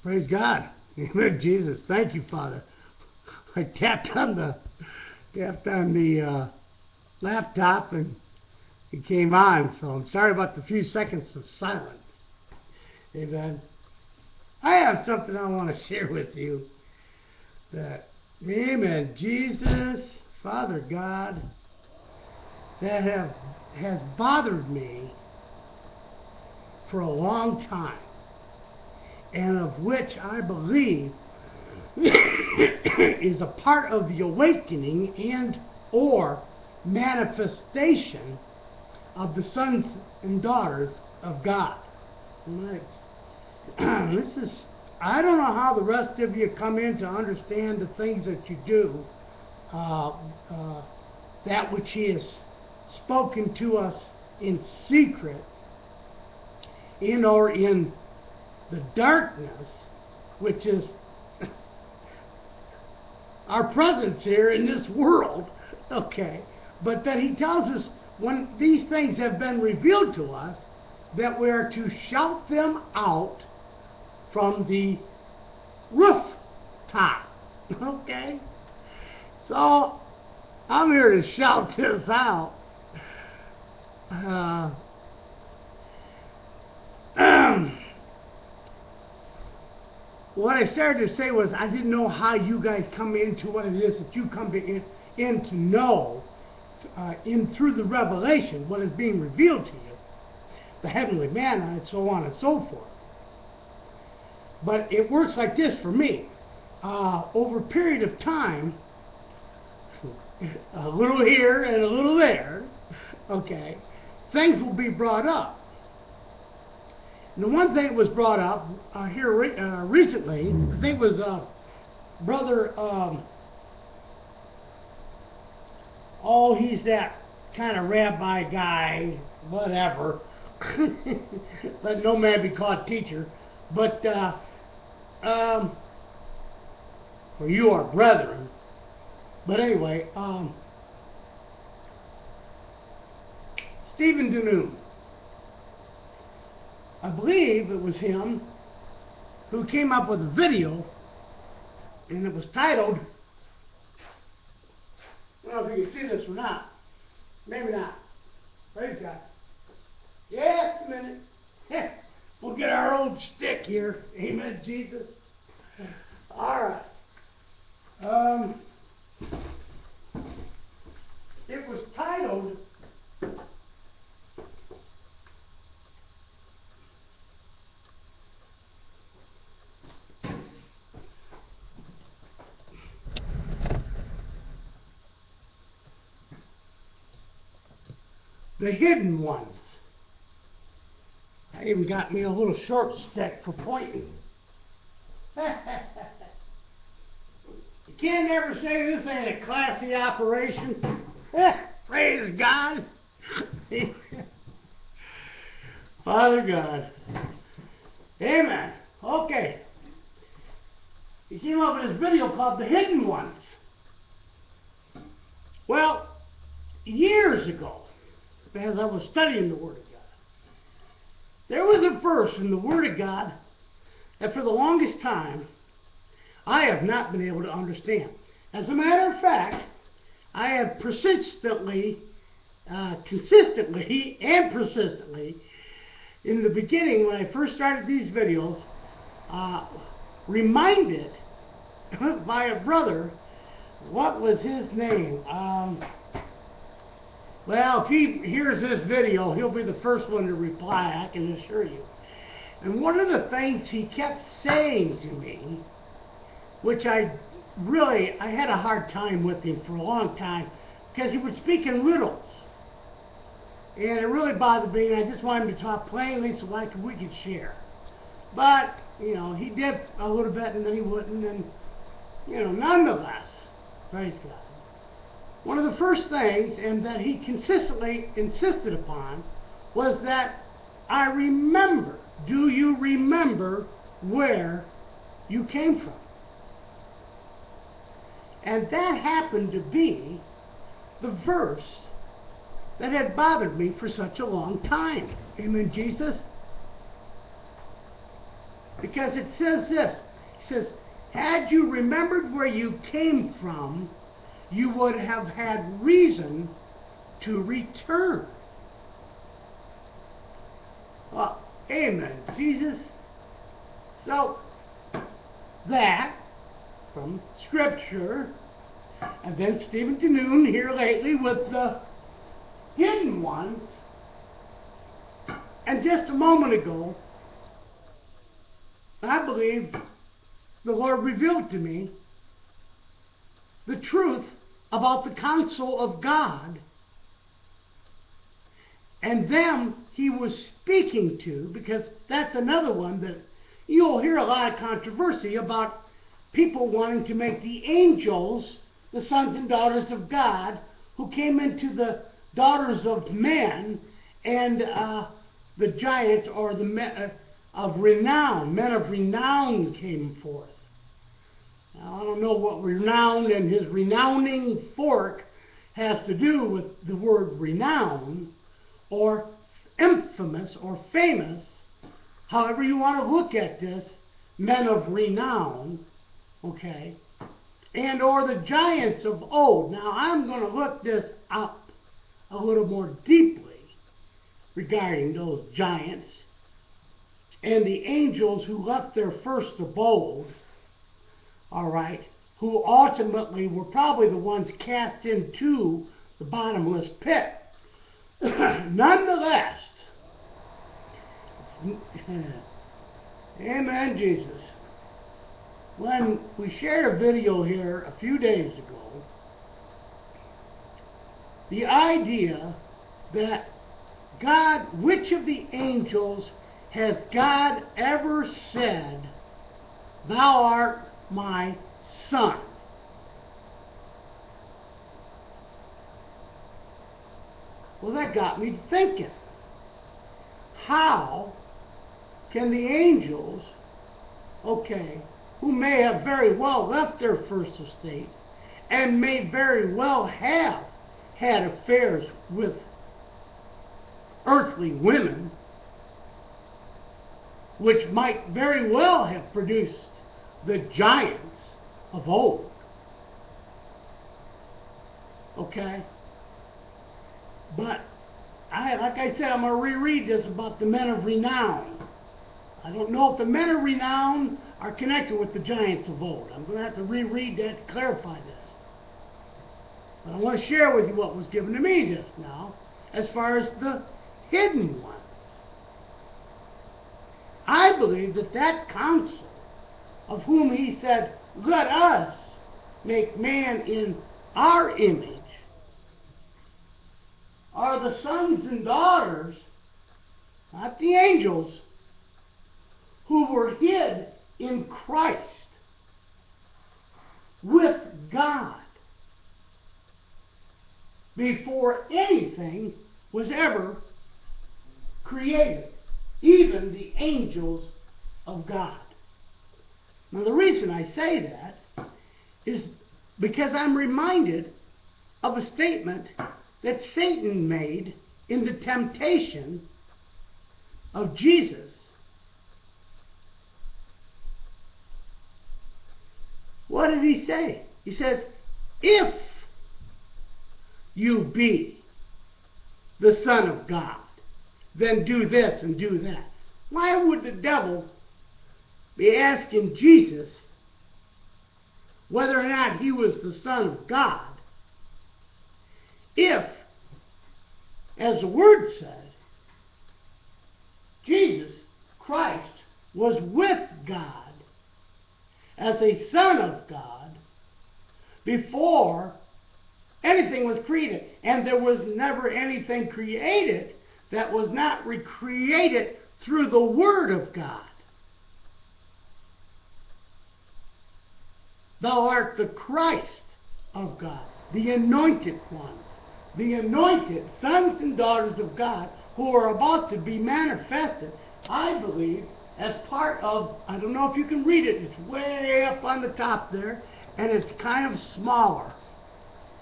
Praise God. Amen, Jesus. Thank you, Father. I tapped on the laptop and it came on, so I'm sorry about the few seconds of silence. Amen. I have something I want to share with you that, amen, Jesus, Father God, that has bothered me for a long time, and of which I believe is a part of the awakening and or manifestation of the sons and daughters of God. Right. I don't know how the rest of you come in to understand the things that you do, that which He has spoken to us in secret, in or in the darkness, which is our presence here in this world, okay? But that He tells us when these things have been revealed to us, that we are to shout them out from the rooftop, okay? So I'm here to shout this out. What I started to say was I didn't know how you guys come into what it is that you come in to know through the revelation, what is being revealed to you, the heavenly manna, and so on and so forth. But it works like this for me. Over a period of time, a little here and a little there, okay, things will be brought up. And the one thing that was brought up here recently, I think it was Brother, he's that kind of rabbi guy, whatever. Let no man be called teacher. But, for you are brethren. But anyway, Stephen Danoon. I believe it was him who came up with a video, and it was titled, I don't know if you can see this or not. Maybe not. Praise God. Just a minute. We'll get our old stick here. Amen, Jesus. All right. It was titled, The Hidden Ones. I even got me a little short stick for pointing. You can't ever say this ain't a classy operation. Praise God. Father God. Amen. Okay. He came up with this video called The Hidden Ones. Well, years ago, as I was studying the Word of God, there was a verse in the Word of God that for the longest time I have not been able to understand. As a matter of fact, I have consistently, in the beginning when I first started these videos, reminded by a brother, what was his name? Well, if he hears this video, he'll be the first one to reply, I can assure you. And one of the things he kept saying to me, which I had a hard time with him for a long time, because he would speak in riddles. And it really bothered me, and I just wanted him to talk plainly so we could share. But, you know, he did a little bit and then he wouldn't, and, you know, nonetheless, praise God. One of the first things, and that he consistently insisted upon, was that I remember. Do you remember where you came from? And that happened to be the verse that had bothered me for such a long time. Amen, Jesus? Because it says this. It says, had you remembered where you came from, you would have had reason to return. Well, amen, Jesus. So, that, from Scripture, and then Stephen Tanoon here lately with the hidden ones. And just a moment ago, I believe the Lord revealed to me the truth about the counsel of God and them he was speaking to, because that's another one that you'll hear a lot of controversy about, people wanting to make the angels the sons and daughters of God, who came into the daughters of men, and the giants, or the men of renown came forth. Now, I don't know what renown and his renowning fork has to do with the word renown, or infamous, or famous, however you want to look at this, men of renown, okay, and or the giants of old. Now, I'm going to look this up a little more deeply regarding those giants and the angels who left their first abode, all right, who ultimately were probably the ones cast into the bottomless pit. Nonetheless, amen, Jesus. When we shared a video here a few days ago, the idea that God, which of the angels has God ever said, "Thou art my son"? Well, that got me thinking. How can the angels, okay, who may have very well left their first estate and may very well have had affairs with earthly women, which might very well have produced the giants of old, okay? But, like I said, I'm going to reread this about the men of renown. I don't know if the men of renown are connected with the giants of old. I'm going to have to reread that to clarify this. But I want to share with you what was given to me just now, as far as the hidden ones. I believe that that counsel, of whom he said, "Let us make man in our image," are the sons and daughters, not the angels, who were hid in Christ with God before anything was ever created, even the angels of God. Now, the reason I say that is because I'm reminded of a statement that Satan made in the temptation of Jesus. What did he say? He says, "If you be the Son of God, then do this and do that." Why would the devil be asking Jesus whether or not he was the Son of God if, as the Word said, Jesus Christ was with God as a Son of God before anything was created? And there was never anything created that was not recreated through the Word of God. Thou art the Christ of God, the anointed ones, the anointed sons and daughters of God who are about to be manifested, I believe, as part of, I don't know if you can read it, it's way up on the top there, and it's kind of smaller.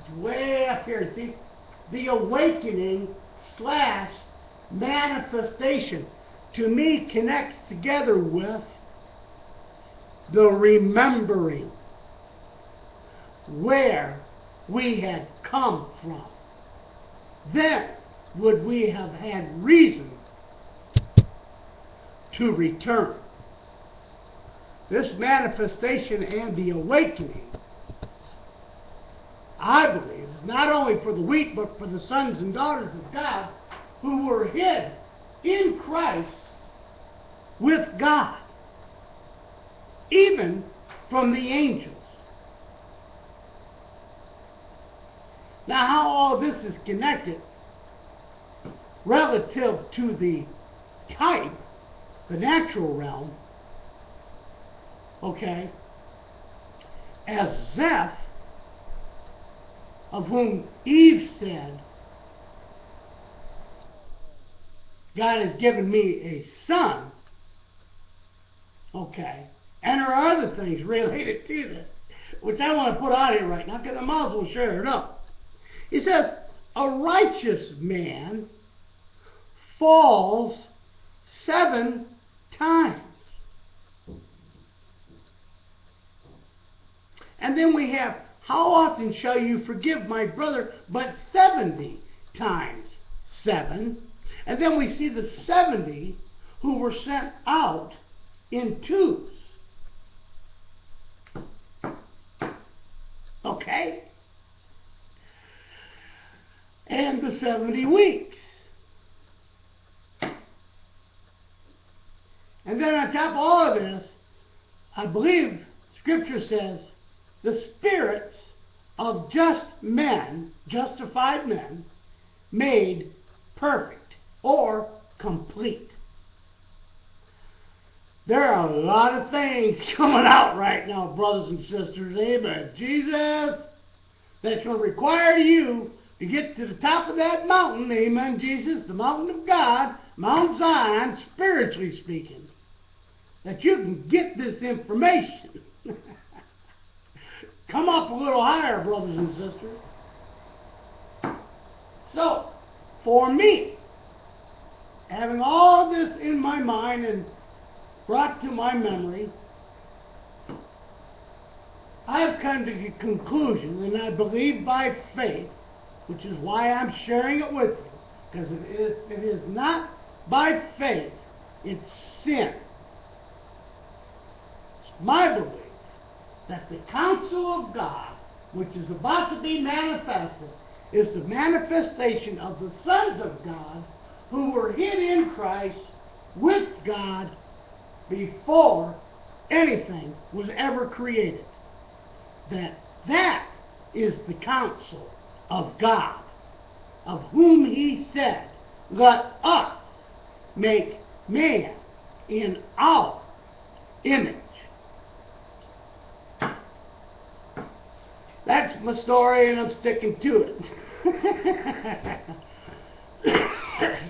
It's way up here. See, the awakening / manifestation, to me, connects together with the remembering where we had come from, then would we have had reason to return. This manifestation and the awakening, I believe, is not only for the weak, but for the sons and daughters of God who were hid in Christ with God, even from the angels. Now, how all this is connected relative to the type, the natural realm, okay, as Zeph, of whom Eve said, God has given me a son, okay, and there are other things related to this, which I want to put out here right now, because I might as well share it up. He says, a righteous man falls 7 times. And then we have, how often shall you forgive my brother? But 70 times 7. And then we see the 70 who were sent out in twos. Okay? And the 70 weeks. And then on top of all of this, I believe Scripture says, the spirits of just men, justified men, made perfect or complete. There are a lot of things coming out right now, brothers and sisters, amen, Jesus, that's going to require you to get to the top of that mountain, amen, Jesus, the mountain of God, Mount Zion, spiritually speaking, that you can get this information. Come up a little higher, brothers and sisters. So, for me, having all this in my mind and brought to my memory, I have come to the conclusion, and I believe by faith, which is why I'm sharing it with you, because it is not by faith, it's sin. It's my belief that the counsel of God, which is about to be manifested, is the manifestation of the sons of God who were hid in Christ with God before anything was ever created. That is the counsel of God, of whom he said, let us make man in our image. That's my story, and I'm sticking to it.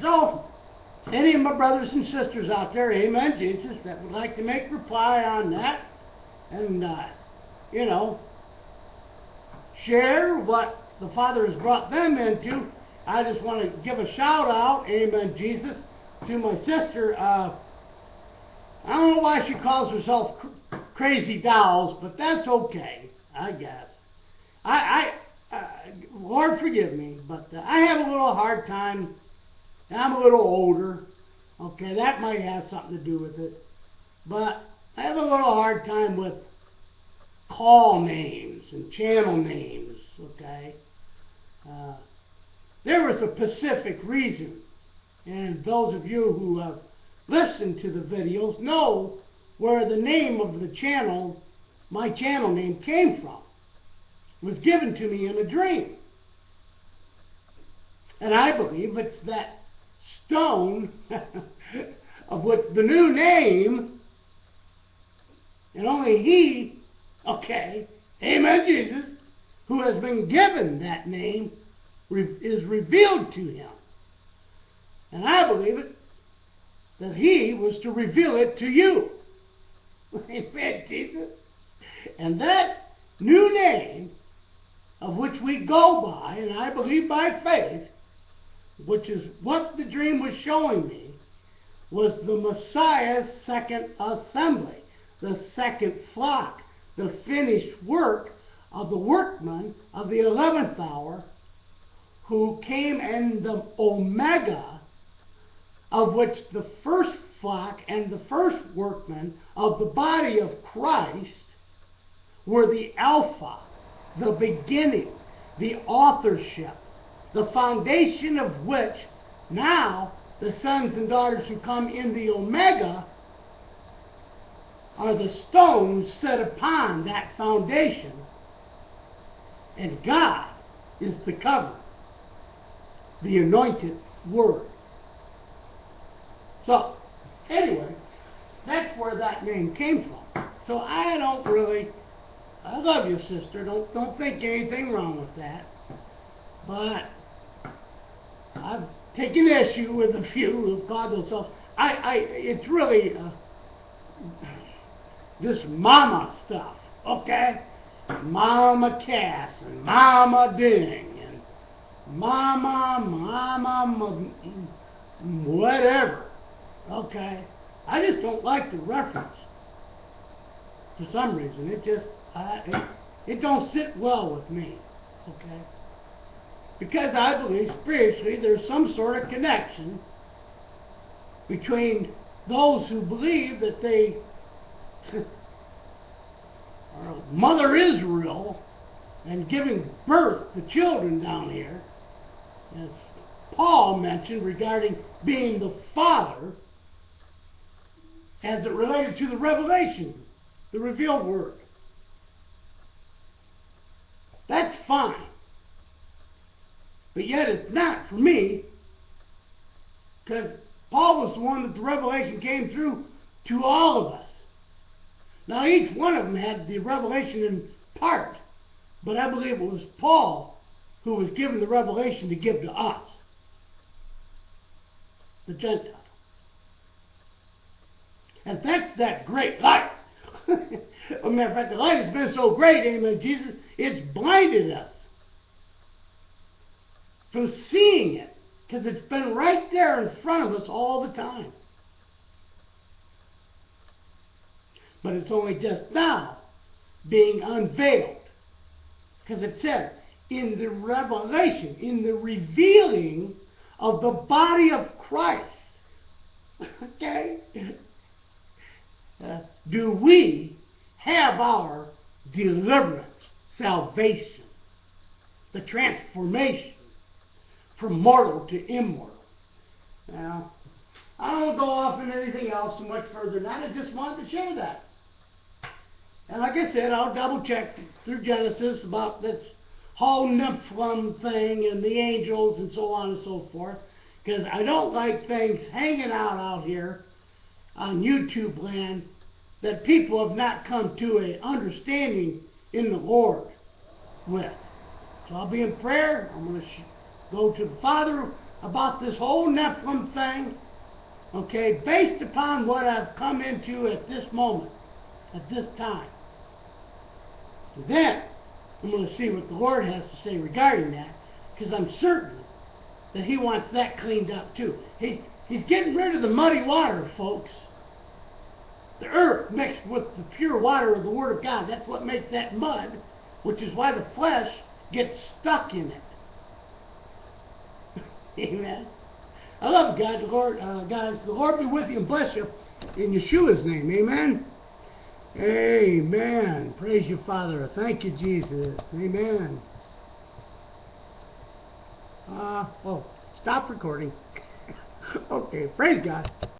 So, any of my brothers and sisters out there, amen, Jesus, that would like to make reply on that, and, share what the Father has brought them into, I just want to give a shout out, amen, Jesus, to my sister. I don't know why she calls herself Crazy Dolls, but that's okay, I guess. Lord forgive me, but I have a little hard time. I'm a little older. Okay, that might have something to do with it. But I have a little hard time with call names and channel names, okay? There was a specific reason. And those of you who have listened to the videos know where the name of the channel, my channel name, came from. It was given to me in a dream. And I believe it's that stone of what the new name, and only he, okay, amen, Jesus, who has been given that name, is revealed to him. And I believe it, that he was to reveal it to you. Amen, Jesus. And that new name, of which we go by, and I believe by faith, which is what the dream was showing me, was the Messiah's second assembly. the second flock, the finished work of the workman of the 11th hour, who came in the Omega, of which the first flock and the first workman of the body of Christ were the Alpha, the beginning, the authorship, the foundation of which now the sons and daughters who come in the Omega are the stones set upon that foundation, and God is the cover, the anointed Word. So, anyway, that's where that name came from. So I love you, sister. Don't think anything wrong with that. But I've taken issue with a few who've called themselves. It's really this mama stuff, okay? Mama Cass and Mama Ding and Mama, whatever, okay? I just don't like the reference for some reason. It just, it don't sit well with me, okay? Because I believe spiritually there's some sort of connection between those who believe that they are Mother Israel and giving birth to children down here, as Paul mentioned regarding being the Father, as it related to the revelation, the revealed Word. That's fine. But yet it's not for me, because Paul was the one that the revelation came through to all of us. Now each one of them had the revelation in part, but I believe it was Paul who was given the revelation to give to us, the Gentiles. And that's that great light. As a matter of fact, the light has been so great, amen, Jesus, it's blinded us from seeing it, because it's been right there in front of us all the time. But it's only just now being unveiled, because it said in the revelation, in the revealing of the body of Christ, okay, do we have our deliverance, salvation, the transformation from mortal to immortal. Now, I don't go off into anything else too much further than that. I just wanted to share that. And like I said, I'll double check through Genesis about this whole Nephilim thing and the angels and so on and so forth, because I don't like things hanging out here on YouTube land that people have not come to an understanding in the Lord with. So I'll be in prayer. I'm going to go to the Father about this whole Nephilim thing, okay, based upon what I've come into at this moment, at this time. And then I'm going to see what the Lord has to say regarding that, because I'm certain that He wants that cleaned up too. He's getting rid of the muddy water, folks. The earth mixed with the pure water of the Word of God, that's what makes that mud, which is why the flesh gets stuck in it. Amen. I love God, the Lord, guys. The Lord be with you and bless you in Yeshua's name. Amen. Amen. Praise you, Father. Thank you, Jesus. Amen. Stop recording. Okay. Praise God.